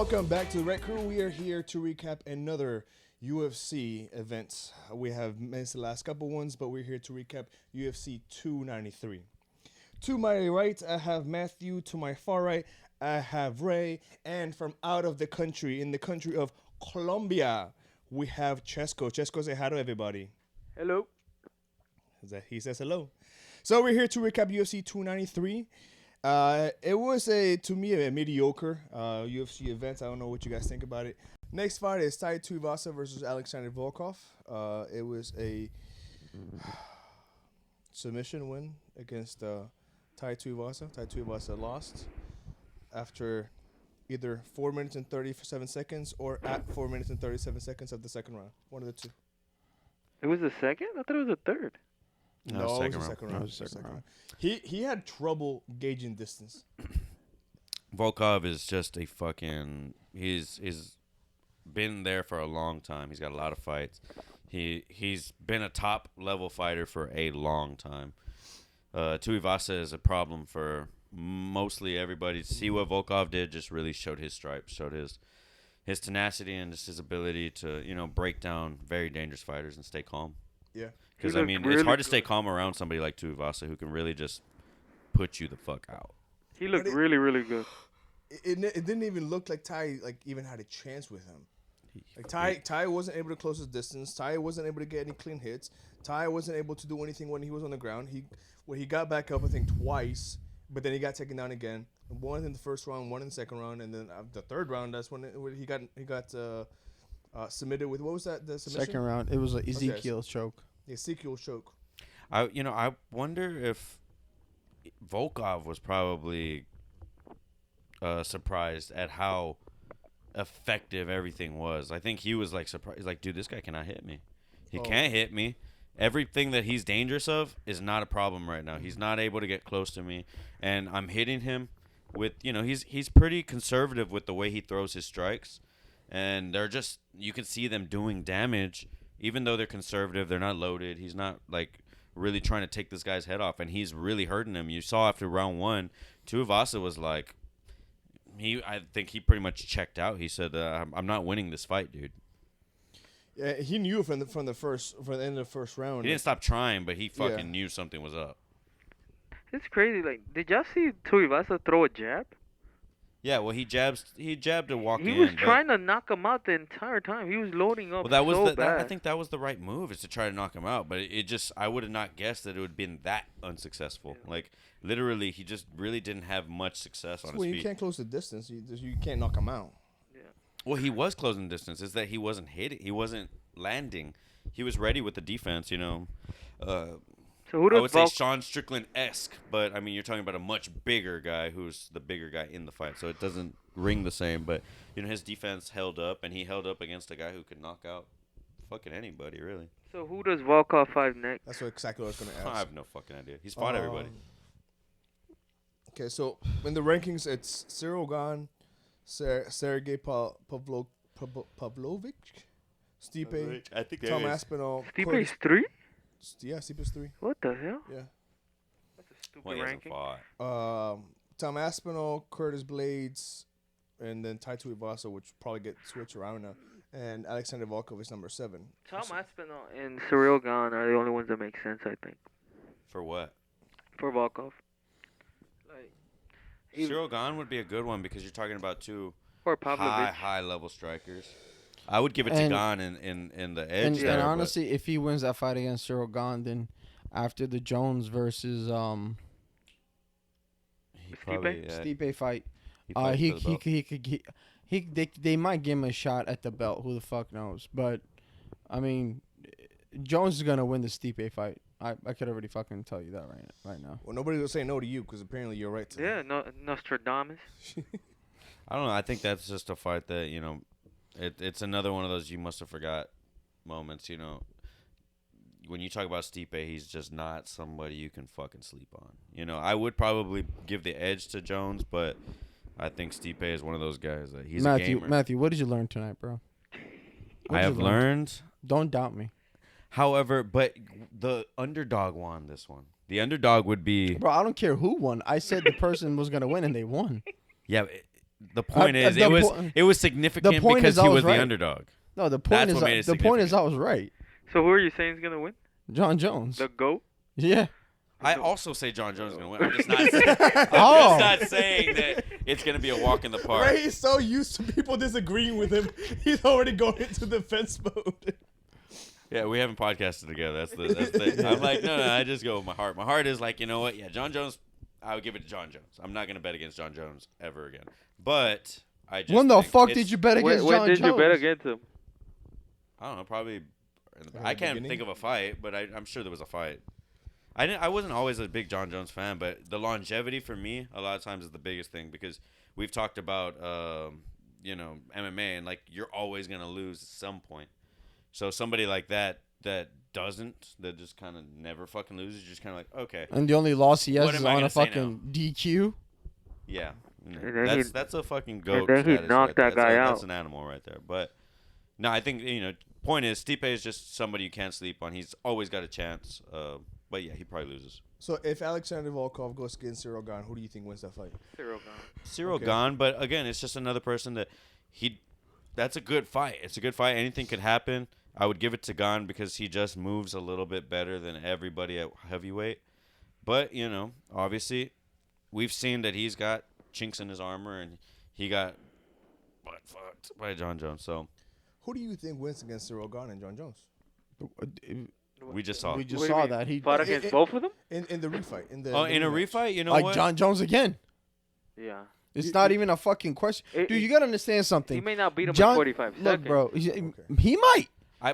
welcome back to the Red Crew. We are here to recap another UFC event. We have missed the last couple ones, but we're here to recap UFC 293. To my right, I have Matthew. To my far right, I have Ray. And from out of the country, in the country of Colombia, we have Chesco. Chesco, say hi to everybody. Hello. He says hello. So we're here to recap UFC 293. It was to me a mediocre UFC event. I don't know what you guys think about it. Next fight is Tai Tuivasa versus Alexander Volkov. It was a submission win against Tai Tuivasa. Tai Tuivasa lost after either 4 minutes and 37 seconds or at 4 minutes and 37 seconds of the second round. One of the two. It was the second? I thought it was the third. No, it was the second round. He had trouble gauging distance. Volkov is just a fucking. He's been there for a long time. He's got a lot of fights. He's been a top level fighter for a long time. Tuivasa is a problem for mostly everybody. To see what Volkov did just really showed his stripes, showed his tenacity and just his ability to break down very dangerous fighters and stay calm. Yeah. Because, it's hard to stay calm around somebody like Tuivasa who can really just put you the fuck out. He looked really, really good. It didn't even look like Tai even had a chance with him. Tai wasn't able to close his distance. Tai wasn't able to get any clean hits. Tai wasn't able to do anything when he was on the ground. He got back up, I think, twice, but then he got taken down again. One in the first round, one in the second round, and then the third round, that's when he got submitted with, what was that, the submission? Second round, it was an Ezekiel choke. The Ezekiel choke. I wonder if Volkov was probably surprised at how effective everything was. I think he was surprised. He's like, dude, this guy cannot hit me. He can't hit me. Everything that he's dangerous of is not a problem right now. He's not able to get close to me, and I'm hitting him with he's pretty conservative with the way he throws his strikes, and they're just, you can see them doing damage. Even though they're conservative, they're not loaded. He's not really trying to take this guy's head off, and he's really hurting him. You saw after round one, Tuivasa was like, I think he pretty much checked out. He said, "I'm not winning this fight, dude." Yeah, he knew from the end of the first round. He didn't stop trying, but he fucking knew something was up. It's crazy. Did y'all see Tuivasa throw a jab? Yeah, well, he jabbed to walk in. He was trying to knock him out the entire time. He was loading up bad. I think that was the right move, is to try to knock him out. But I would have not guessed that it would have been that unsuccessful. Yeah. Literally, he just really didn't have much success on his feet. You can't close the distance. You can't knock him out. Yeah. Well, he was closing distance. Is that he wasn't hitting. He wasn't landing. He was ready with the defense, So who does I would say Sean Strickland-esque, but you're talking about a much bigger guy who's the bigger guy in the fight, so it doesn't ring the same. But his defense held up, and he held up against a guy who could knock out fucking anybody, really. So who does Volkov fight next? That's exactly what I was going to ask. I have no fucking idea. He's fought everybody. Okay, so in the rankings, it's Cyril Gane, Sergey Pavlovich, Stipe, I think Tom Aspinall. Stipe's 3? Yeah, Stipe's 3. What the hell? Yeah. That's a stupid ranking. Tom Aspinall, Curtis Blades, and then Tai Tuivasa, which probably get switched around now. And Alexander Volkov is number 7. Tom Aspinall and Cyril Gane are the only ones that make sense, I think. For what? For Volkov. Cyril Gane would be a good one because you're talking about two high level strikers. I would give it to Gane in the edge. And honestly, if he wins that fight against Cyril Gane, then after the Jones versus Stipe fight, they might give him a shot at the belt. Who the fuck knows? But Jones is gonna win the Stipe fight. I could already fucking tell you that right now. Well, nobody will say no to you because apparently you're right. Yeah, Nostradamus. I don't know. I think that's just a fight that it's another one of those you must have forgot moments. When you talk about Stipe, he's just not somebody you can fucking sleep on. I would probably give the edge to Jones, but I think Stipe is one of those guys that he's a gamer. Matthew, what did you learn tonight, bro? I have learned. Don't doubt me. However, but the underdog won this one. The underdog would be... Bro, I don't care who won. I said the person was going to win, and they won. Yeah, the point is, the it was significant point because is I he was was right. the underdog. No, the point That's what made it is I was right. So who are you saying is gonna win? John Jones. The GOAT? Yeah. I also say John Jones is going to win. I'm just not saying, Oh. I'm just not saying that it's going to be a walk in the park. Ray is so used to people disagreeing with him. He's already going into defense mode. Yeah, we haven't podcasted together. That's the I'm like, no, I just go with my heart. My heart is like, you know what? Yeah, John Jones, I would give it to John Jones. I'm not going to bet against John Jones ever again. But I just When the think fuck it's- did you bet against When John did Jones? you bet against him? I don't know, probably. the I can't beginning? think of a fight, but I'm sure there was a fight. I wasn't always a big John Jones fan, but the longevity for me a lot of times is the biggest thing because we've talked about MMA and like you're always gonna lose at some point. So somebody like that just kind of never fucking loses, you're just kind of like okay. And the only loss he has What is am I on gonna a say fucking DQ. Yeah, And then that's a fucking goat. then he status knocked right that there. guy That's out. an animal right there. But no, I think point is Stipe is just somebody you can't sleep on. He's always got a chance. But yeah, he probably loses. So if Alexander Volkov goes against Cyril Gane, who do you think wins that fight? Cyril Okay. Gane, but again, it's just another person that that's a good fight. It's a good fight. Anything could happen. I would give it to Gane because he just moves a little bit better than everybody at heavyweight. But, obviously, we've seen that he's got chinks in his armor and he got butt fucked by John Jones. So Who do you think wins against Cyril Gane and John Jones? we just saw. We just What do you saw mean? that he Fought against both of them? In the refight. In the In a rematch. refight, you know like what? John Jones again. Yeah. It's not even a fucking question, dude. You gotta understand something. He may not beat him John, in 45 seconds. look, bro, he might.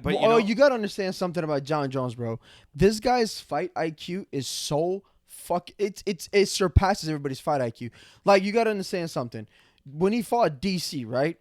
But You gotta understand something about John Jones, bro. This guy's fight IQ is so it surpasses everybody's fight IQ. Like you gotta understand something. When he fought DC, right?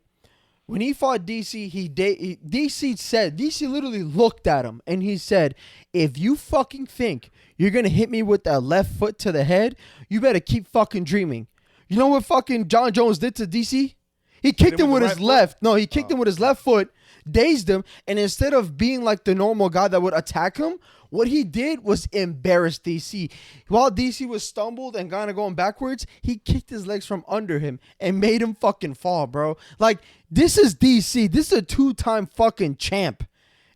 When he fought DC, DC literally looked at him and he said, "If you fucking think you're gonna hit me with that left foot to the head, you better keep fucking dreaming." You know what fucking John Jones did to DC? He kicked him with his left. No, he kicked him with his left foot, dazed him, and instead of being like the normal guy that would attack him, what he did was embarrass DC. While DC was stumbled and kind of going backwards, he kicked his legs from under him and made him fucking fall, bro. Like, this is DC. This is a two-time fucking champ.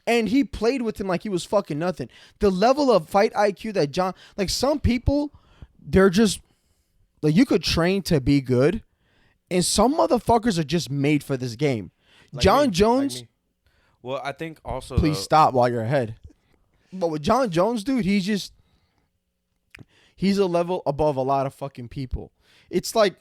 And he played with him like he was fucking nothing. The level of fight IQ that John... Like, some people, they're just... Like, you could train to be good, and some motherfuckers are just made for this game. Like John me, Jones... like me. Well, I think also Please stop while you're ahead. But with John Jones, dude, he's a level above a lot of fucking people. It's like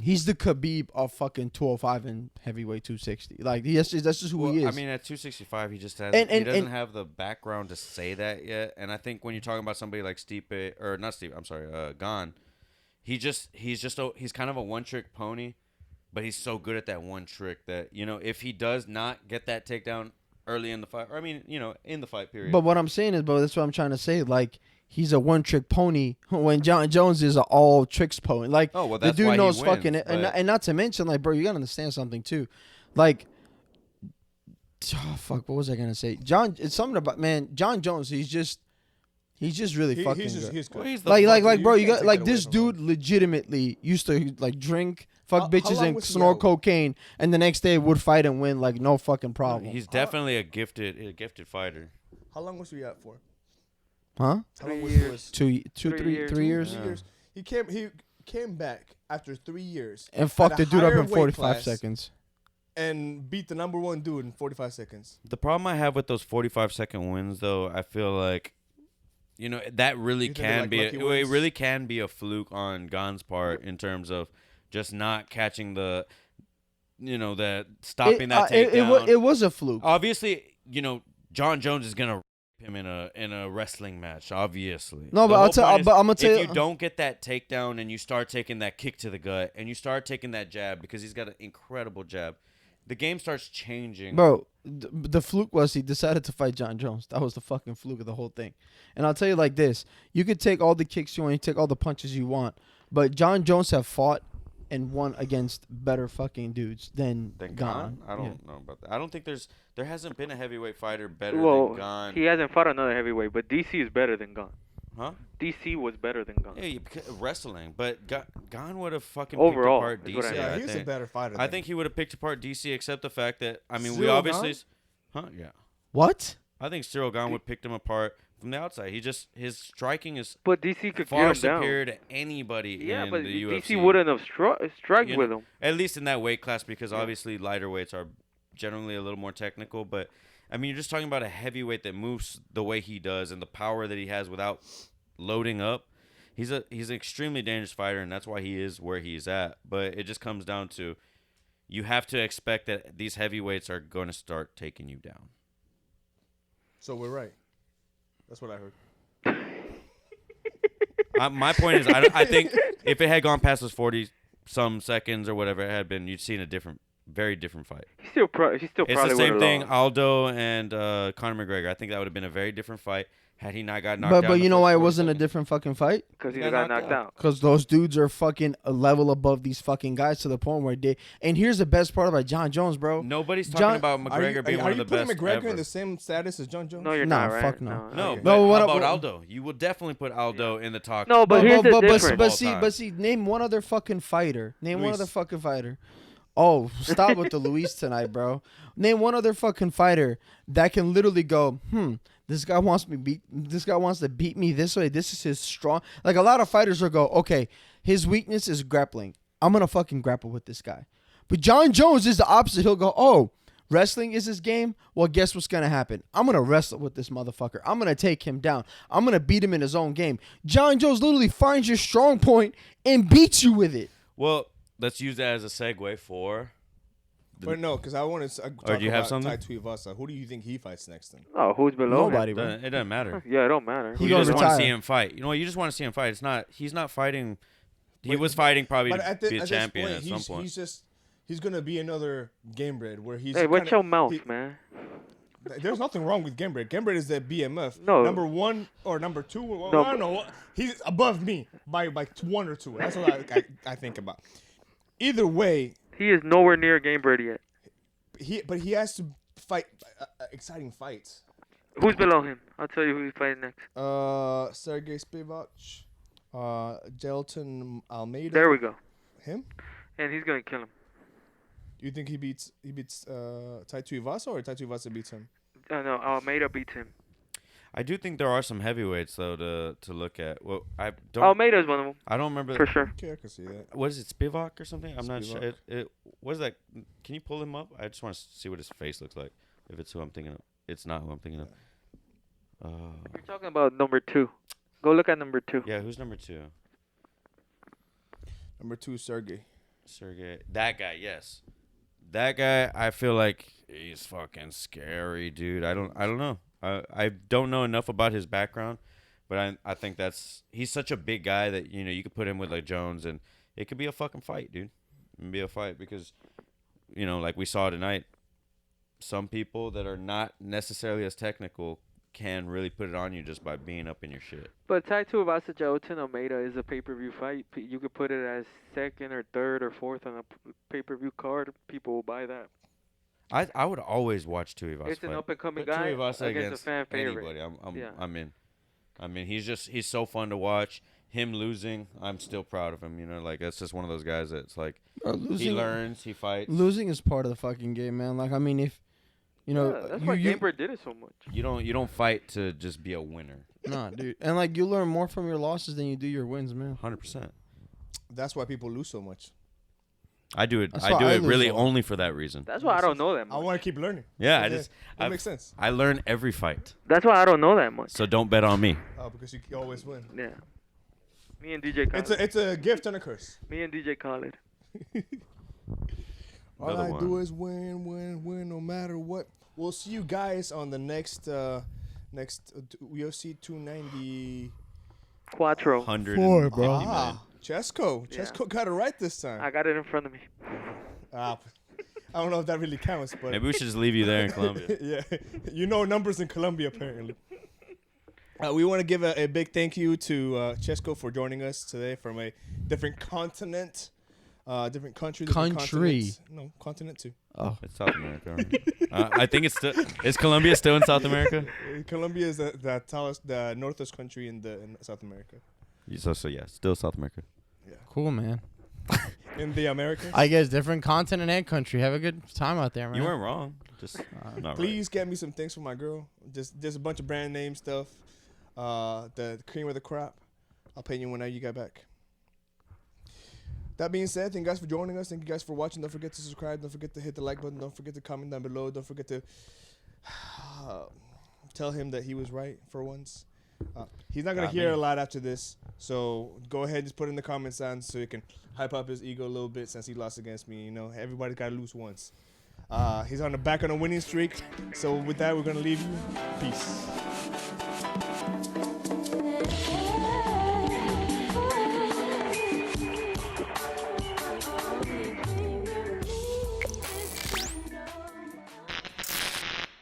he's the Khabib of fucking 205 and heavyweight 260. Like that's just who he is. I mean, at 265, he just has And he doesn't have the background to say that yet. And I think when you're talking about somebody like Stipe or not Stipe, I'm sorry, Gane, he's kind of a one-trick pony, but he's so good at that one trick that if he does not get that takedown early in the fight, or I mean, in the fight period. But what I'm saying is, bro, that's what I'm trying to say. Like, he's a one-trick pony when John Jones is an all-tricks pony. Like, Oh, well, the that's dude why he knows wins, fucking... but- And not to mention, like, bro, you got to understand something, too. Like, what was I going to say? It's something about, man, John Jones, he's just really fucking He's good. good. Well, he's the Like, bro, you can't got take like that away this from dude legitimately used to like drink, fuck How bitches, long and was he snort out? cocaine, and the next day would fight and win like no fucking problem. He's definitely a gifted fighter. How long was he out for? Huh? How long 3 was years. he? 3 years. 3 years, Yeah. 3 years. He came back after 3 years and fucked At the a dude up higher in weight 45 class. seconds. and beat the number one dude in 45 seconds. The problem I have with those 45-second wins, though, I feel like, that really You think they're can like be lucky it wins? really can be a fluke on Gane's part in terms of just not catching the stopping that takedown. It was a fluke. Obviously, John Jones is gonna rip him in a wrestling match. Obviously, No, The but whole point is, I'm gonna tell if you. you don't get that takedown and you start taking that kick to the gut and you start taking that jab because he's got an incredible jab, the game starts changing. Bro, the fluke was he decided to fight John Jones. That was the fucking fluke of the whole thing. And I'll tell you like this. You could take all the kicks you want, you take all the punches you want, but John Jones have fought and won against better fucking dudes than Gane? Gane. I don't know about that. I don't think there hasn't been a heavyweight fighter better Well, than Gane. he hasn't fought another heavyweight, but DC is better than Gane. Huh? DC was better than Gunn. Yeah, wrestling, but Gon would have fucking Overall, picked is apart what I DC. mean. Yeah, I he's a think. better fighter. I think he would have picked apart DC, except the fact that we Cyril obviously, Yeah. What? I think Cyril Gane would picked him apart from the outside. His striking is But DC could far get him down. superior to anybody Yeah, in but the DC UFC. wouldn't have strike You with know, him. At least in that weight class, because Yeah. obviously lighter weights are generally a little more technical. But I mean, you're just talking about a heavyweight that moves the way he does and the power that he has without loading up. He's an extremely dangerous fighter, and that's why he is where he's at. But it just comes down to you have to expect that these heavyweights are going to start taking you down. So we're right. That's what I heard. My point is, I think if it had gone past those 40-some seconds or whatever it had been, you'd seen a very different fight. He still It's probably the same would've thing, lost. Aldo and Conor McGregor. I think that would have been a very different fight had he not got knocked out. But in you the know first why it 40 wasn't a seconds. different fucking fight? Because he He got got knocked knocked out. Because those dudes are fucking a level above these fucking guys to the point where they. And here's the best part about John Jones, bro. Nobody's talking John- about McGregor being one of the putting best McGregor ever. in the same status as John Jones? No, you're Nah, not, right? fuck no. No, Okay. but No, what how I- about Aldo? You will definitely put Aldo in the talk. No, but here's the difference. All see, name one other fucking fighter. Name one Luis. other fucking fighter. Oh, stop with the Luis tonight, bro. Name one other fucking fighter that can literally go, this guy wants to beat me this way. This is his strong. Like a lot of fighters will go, okay, his weakness is grappling. I'm gonna fucking grapple with this guy. But John Jones is the opposite. He'll go, oh, wrestling is his game. Well, guess what's gonna happen? I'm gonna wrestle with this motherfucker. I'm gonna take him down. I'm gonna beat him in his own game. John Jones literally finds your strong point and beats you with it. Well, let's use that as a segue for. But no, because I want to talk do you have about something? Tai Tuivasa. Who do you think he fights next then? Oh, who's below Nobody, him? bro. It doesn't matter. Yeah, it don't matter. He You gonna just want to retire. see him fight. You know what? You just want to see him fight. He's not fighting. He Wait, was fighting probably But to at, be a at champion this point, at some point. he's gonna be another Gamebred where he's. Hey, watch kinda- your mouth, he- man. There's nothing wrong with Gamebred. Gamebred is the BMF. No. Number one or number two. No, I don't know. He's above me by one or two. That's what I think about. Either way, He is nowhere near Gamebred yet. he has to fight exciting fights. Who's below him? I'll tell you who he's fighting next. Sergey Spivak, Gelton Almeida. There we go. Him? And he's gonna kill him. You think he beats Tai Tuivasa or Tai Tuivasa beats him? No, Almeida beats him. I do think there are some heavyweights though to look at. Well, I don't. Almeida's one of them, I don't remember. for sure. Okay, I can see that. What is it, Spivak or something? I'm not sure. Spivak. What is that? Can you pull him up? I just want to see what his face looks like. If it's who I'm thinking of, it's not who I'm thinking of. You're talking about number 2. Go look at number 2. Yeah, who's number 2? Number 2, Sergey. Sergey. That guy, yes. That guy, I feel like he's fucking scary, dude. I don't know. I don't know enough about his background, but I think he's such a big guy that you could put him with like Jones and it could be a fucking fight, dude. It could be a fight because like we saw tonight, some people that are not necessarily as technical can really put it on you just by being up in your shit. But Tai Tuivasa Gelton Almeida is a pay-per-view fight. You could put it as second or third or fourth on a pay-per-view card. People will buy that. I would always watch Tuivasa. It's an fight. up-and-coming But guy Tuivasa against a fan favorite. anybody, Yeah. I'm in. I mean, he's so fun to watch. Him losing, I'm still proud of him. Like that's just one of those guys that's like he learns, he fights. Losing is part of the fucking game, man. Like I mean, if That's why Gamebred did it so much. You don't fight to just be a winner. nah, dude, and like you learn more from your losses than you do your wins, man. 100%. That's why people lose so much. I do it. That's I why do I it lose really a lot. only for that reason. That's why I don't know that I much. want to keep learning. Yeah, That makes sense. I learn every fight, That's why I don't know that much. so don't bet on me. Oh, because you always win. Yeah. Me and DJ Khaled. It's a gift and a curse. Me and DJ Khaled. All Another I one. do is win, no matter what. We'll see you guys on the next UFC 290. Quattro. 150 minutes. Chesko. Yeah. Chesko got it right this time. I got it in front of me. I don't know if that really counts, but Maybe we should just leave you there in Colombia. yeah, numbers in Colombia apparently. We want to give a big thank you to Chesko for joining us today from a different continent. different country. Different continents. No, continent too. Oh, It's South America. Right? I think it's still. Is Colombia still in South America? Colombia is the tallest, the northest country in South America. So yeah, still South America. cool, man. In the Americas. I guess different continent and country. Have a good time out there, man. You weren't wrong. Just not Please get me some things for my girl. Just a bunch of brand name stuff. The cream of the crop. I'll pay you whenever you get back. That being said, thank you guys for joining us. Thank you guys for watching. Don't forget to subscribe. Don't forget to hit the like button. Don't forget to comment down below. Don't forget to tell him that he was right for once. He's not going to hear a lot after this. So go ahead and just put it in the comments down so you can hype up his ego a little bit since he lost against me. You know, everybody's got to lose once. He's on the back on a winning streak. So with that, we're going to leave you. Peace.